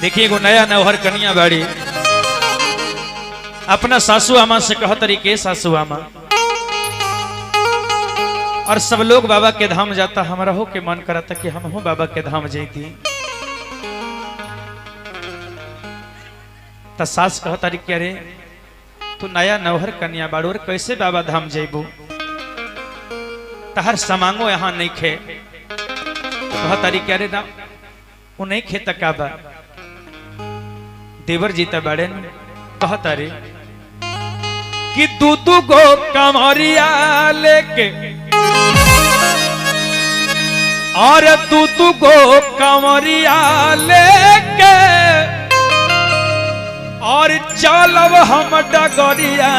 देखिए एगो नया नौहर कन्या बाड़ी अपना सासू आमा से कह तरीके सासू आमा और सब लोग बाबा के धाम जाता हमारा हो के मन करता कि हम हो बाबा के धाम जैती। तो सास कह तरीके अरे तू नया नौहर कन्या बाड़ू और कैसे बाबा धाम जेबू तहर समांगो यहाँ नहीं खे। कह तरीके अरे ना वो नहीं खे तकाबा देवर जीता बड़े कह तारे कि दूधू गो कमरिया लेके और दूधू गो कमरिया लेके और चलब हम डगरिया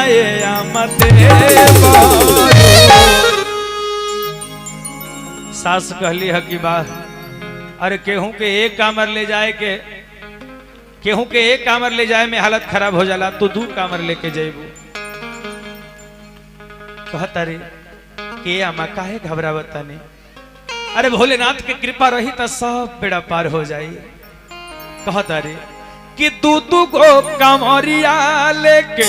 सास कहली है कि बात अरे केहू के एक कामर ले जाए के केहू के एक कामर ले जाए में हालत खराब हो जाला तो 2 कामर लेके जेबू। कहता रे के आमा काहे घबरावता नहीं अरे भोलेनाथ के कृपा रही तो सब बेड़ा पार हो जाई। कहता रे कि 2 गो कमरिया लेके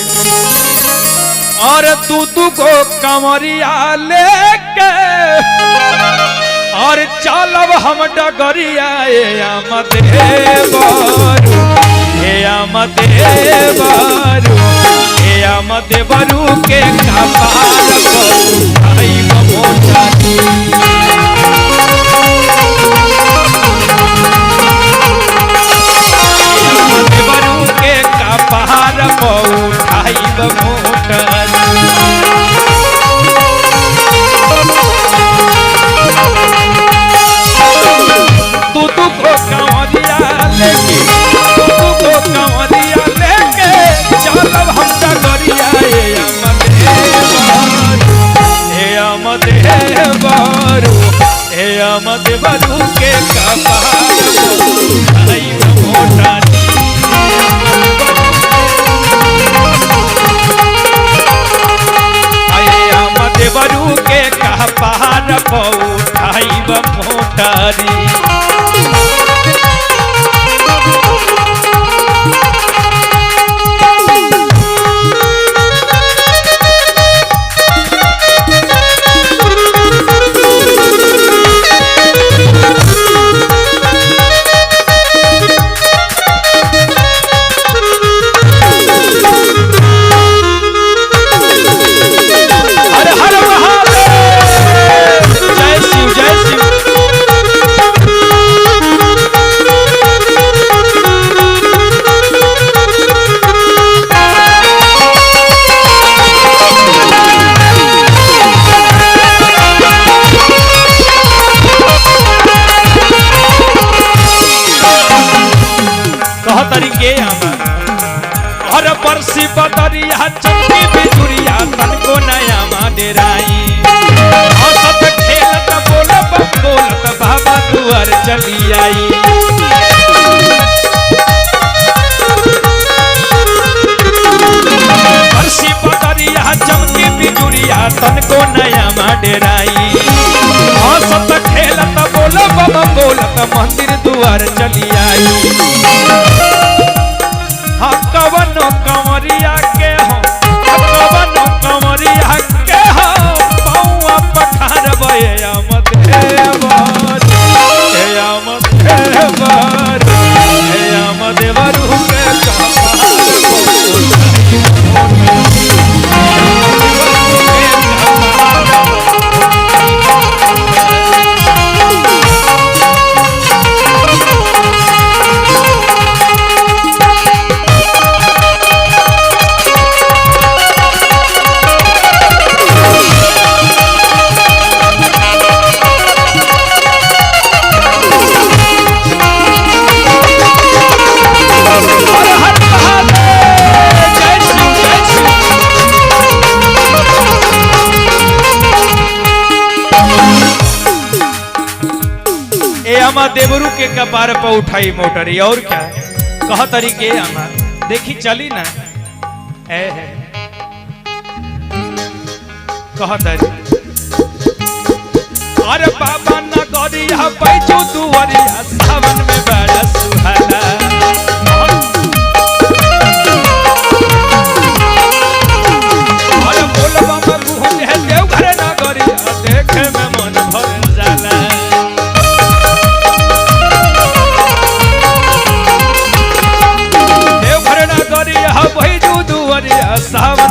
और 2 गो कमरिया लेके और चलब हम डगरिया देवरू के कपार देवरू के कपार उठाइब मोटर चलब हम डगरिया देवरू के कपार मोटा देवरू के कपार उठाइब मोटारी। तरीके हर बरसी बदरिया चंदी बिजुरिया तन को नया डेराई हंसत खेलत बोलत बाबा दुआर चली आई। बरसी बदरिया चमकी बिजुरिया तन को नया डेराई हंसत खेलत बोलत मंदिर दुआर चली आई। कवनो कमरिया के हो कवनो कमरिया के हो पौआ पठार देवरू के अमा देवरू के कपार पर उठाई मोटरी और क्या कह तरीके अमा देखी चली ना कह तरी अरे बाबा न गरिया पैजू दुवरिया सावन में बड़ा सुहाना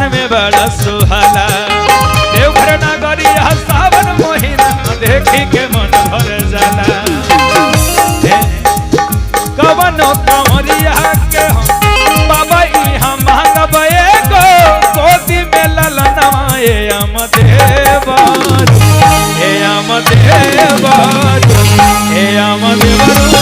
मन में बड़ा सुहाला देवघर नगरिया सावन महीना देखी के मन भर जाला कवनो कांवरिया के हम बाबा यहाँ मांगब एगो गोदी में ललनवा ए अम देवर ए अम देवर ए अम देवर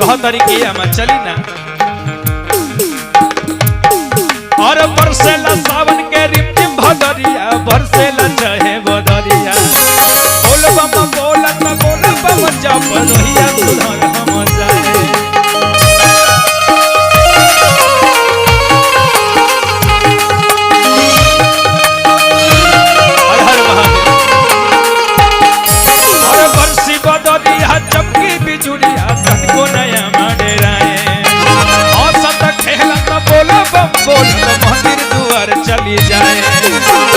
खातिर तरीके हम चली ना और बरसेला सावन के रिमझिम भदरिया बरसेला चाहे बदरिया बोल बम जब रोहिया सुधार हम जाए हर महादेव और बरसी बदरिया चमकी बिजुरिया को नया मडेराए औसत खेलत बोल बम बोल मंदिर दुआर चली जाए